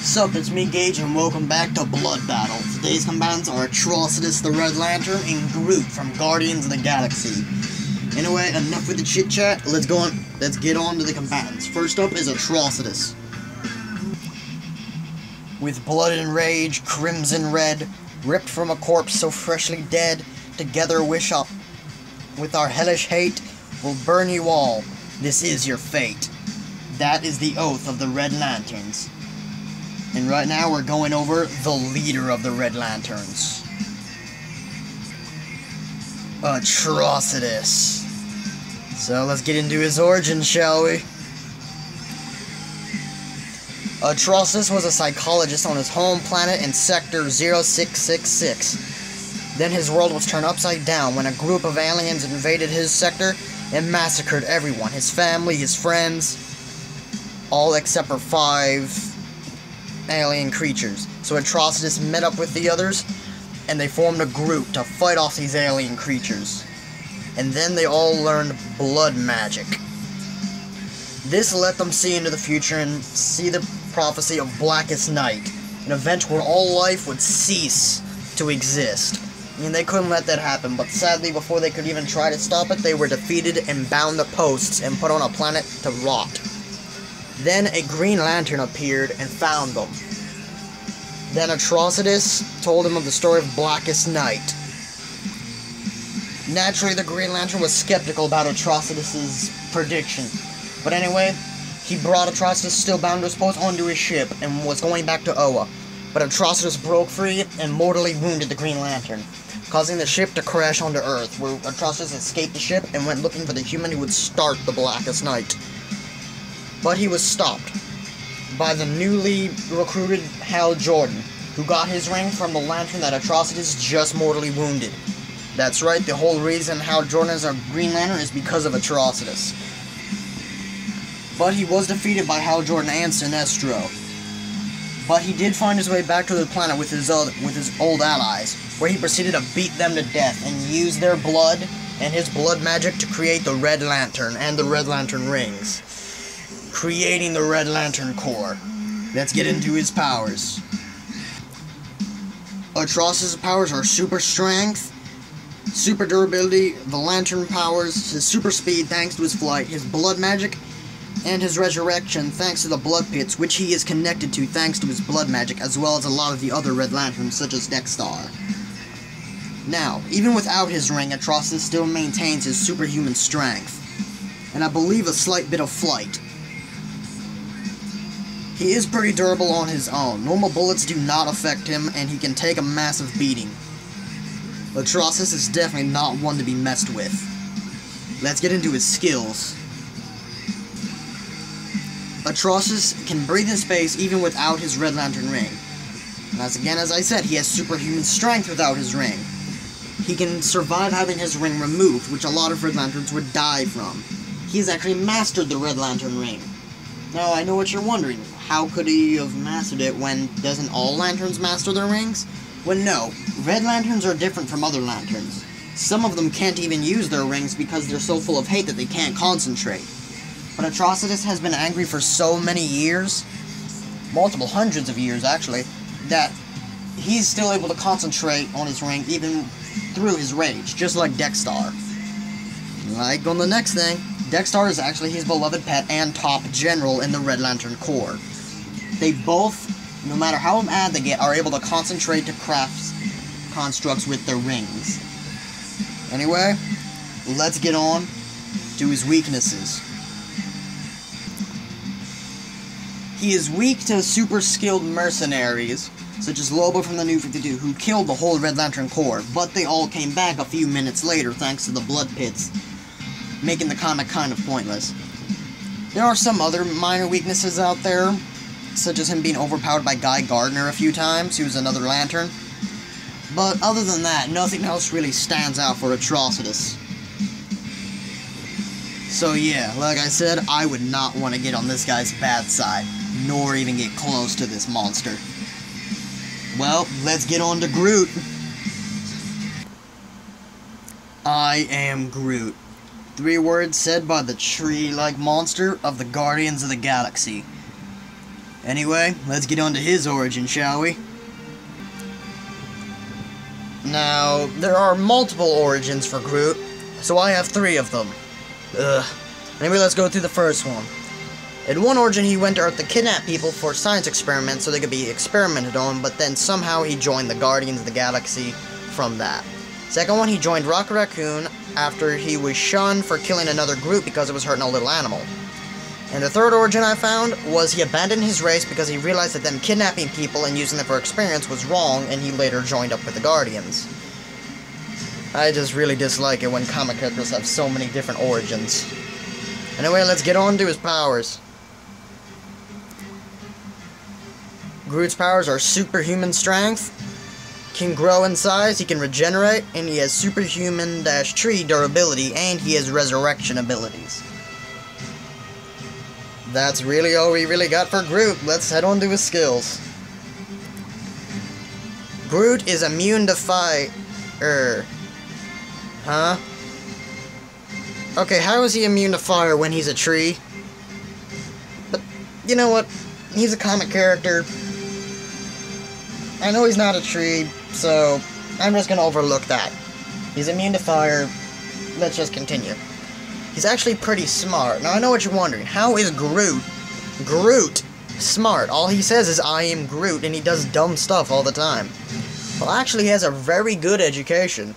Sup, it's me, Gage, and welcome back to Blood Battle. Today's combatants are Atrocitus the Red Lantern and Groot from Guardians of the Galaxy. Anyway, enough with the chit-chat, let's get on to the combatants. First up is Atrocitus. With blood and rage, crimson red, ripped from a corpse so freshly dead, together wish up. With our hellish hate, we'll burn you all. This is your fate. That is the oath of the Red Lanterns. And right now we're going over the leader of the Red Lanterns. Atrocitus. So let's get into his origin, shall we? Atrocitus was a psychologist on his home planet in Sector 0666. Then his world was turned upside down when a group of aliens invaded his sector and massacred everyone. His family, his friends, all except for 5 alien creatures. So Atrocitus met up with the others, and they formed a group to fight off these alien creatures. And then they all learned blood magic. This let them see into the future and see the prophecy of Blackest Night, an event where all life would cease to exist. And they couldn't let that happen, but sadly, before they could even try to stop it, they were defeated and bound to posts and put on a planet to rot. Then a Green Lantern appeared and found them. Then Atrocitus told him of the story of Blackest Night. Naturally, the Green Lantern was skeptical about Atrocitus' prediction. But anyway, he brought Atrocitus, still bound to his post, onto his ship and was going back to Oa. But Atrocitus broke free and mortally wounded the Green Lantern, causing the ship to crash onto Earth, where Atrocitus escaped the ship and went looking for the human who would start the Blackest Night. But he was stopped by the newly recruited Hal Jordan, who got his ring from the lantern that Atrocitus just mortally wounded. That's right, the whole reason Hal Jordan is a Green Lantern is because of Atrocitus. But he was defeated by Hal Jordan and Sinestro. But he did find his way back to the planet with his old allies, where he proceeded to beat them to death and use their blood and his blood magic to create the Red Lantern and the Red Lantern rings, creating the Red Lantern Corps. Let's get into his powers. Atrocitus' powers are super strength, super durability, the lantern powers, his super speed thanks to his flight, his blood magic, and his resurrection thanks to the blood pits, which he is connected to thanks to his blood magic, as well as a lot of the other Red Lanterns, such as Dexter. Now, even without his ring, Atrocitus still maintains his superhuman strength, and I believe a slight bit of flight. He is pretty durable on his own. Normal bullets do not affect him, and he can take a massive beating. Atrocitus is definitely not one to be messed with. Let's get into his skills. Atrocitus can breathe in space even without his Red Lantern ring. And as I said, he has superhuman strength without his ring. He can survive having his ring removed, which a lot of Red Lanterns would die from. He's actually mastered the Red Lantern ring. Now, I know what you're wondering. How could he have mastered it when doesn't all lanterns master their rings? Well, no. Red Lanterns are different from other lanterns. Some of them can't even use their rings because they're so full of hate that they can't concentrate. But Atrocitus has been angry for so many years, multiple hundreds of years actually, that he's still able to concentrate on his ring even through his rage, just like Dexter. Like on the next thing, Dexter is actually his beloved pet and top general in the Red Lantern Corps. They both, no matter how mad they get, are able to concentrate to craft constructs with their rings. Anyway, let's get on to his weaknesses. He is weak to super skilled mercenaries, such as Lobo from the New 52, who killed the whole Red Lantern Corps, but they all came back a few minutes later thanks to the blood pits, making the comic kind of pointless. There are some other minor weaknesses out there, such as him being overpowered by Guy Gardner a few times, who's another Lantern. But other than that, nothing else really stands out for Atrocitus. So yeah, like I said, I would not want to get on this guy's bad side, nor even get close to this monster. Well, let's get on to Groot. I am Groot. 3 words said by the tree-like monster of the Guardians of the Galaxy. Anyway, let's get on to his origin, shall we? Now, there are multiple origins for Groot, so I have 3 of them. Anyway, let's go through the first one. In one origin, he went to Earth to kidnap people for science experiments so they could be experimented on, but then somehow he joined the Guardians of the Galaxy from that. Second one, he joined Rocket Raccoon after he was shunned for killing another Groot because it was hurting a little animal. And the third origin I found was he abandoned his race because he realized that them kidnapping people and using them for experience was wrong, and he later joined up with the Guardians. I just really dislike it when comic characters have so many different origins. Anyway, let's get on to his powers. Groot's powers are superhuman strength, can grow in size, he can regenerate, and he has superhuman-tree durability, and he has resurrection abilities. That's really all we really got for Groot. Let's head on to his skills. Groot is immune to fire. Huh? Okay, how is he immune to fire when he's a tree? But, you know what? He's a comic character. I know he's not a tree, so I'm just gonna overlook that. He's immune to fire. Let's just continue. He's actually pretty smart. Now, I know what you're wondering. How is Groot smart? All he says is, I am Groot, and he does dumb stuff all the time. Well, actually, he has a very good education.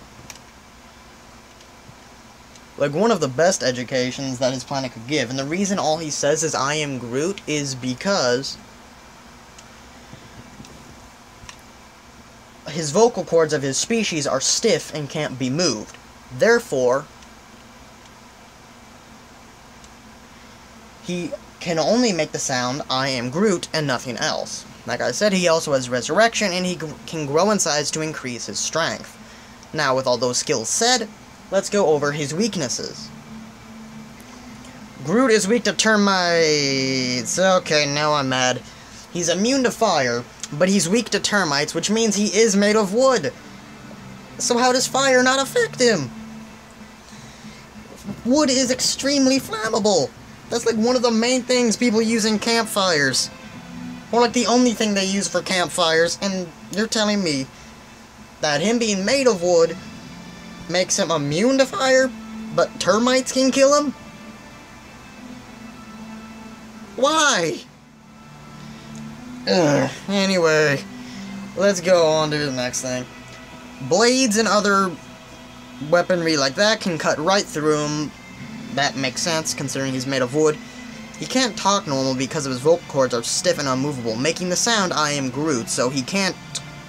Like, one of the best educations that his planet could give. And the reason all he says is, I am Groot, is because his vocal cords of his species are stiff and can't be moved. Therefore, he can only make the sound, I am Groot, and nothing else. Like I said, he also has resurrection, and he can grow in size to increase his strength. Now, with all those skills said, let's go over his weaknesses. Groot is weak to termites. Okay, now I'm mad. He's immune to fire, but he's weak to termites, which means he is made of wood. So how does fire not affect him? Wood is extremely flammable. That's like one of the main things people use in campfires. Or like the only thing they use for campfires, and you're telling me that him being made of wood makes him immune to fire, but termites can kill him? Why? Anyway, let's go on to the next thing. Blades and other weaponry like that can cut right through him. That makes sense, considering he's made of wood. He can't talk normal because of his vocal cords are stiff and unmovable, making the sound, I am Groot, so he can't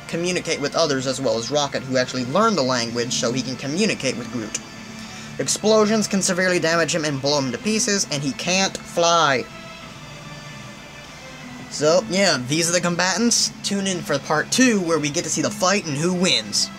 communicate with others as well as Rocket, who actually learned the language so he can communicate with Groot. Explosions can severely damage him and blow him to pieces, and he can't fly. So, yeah, these are the combatants. Tune in for part 2, where we get to see the fight and who wins.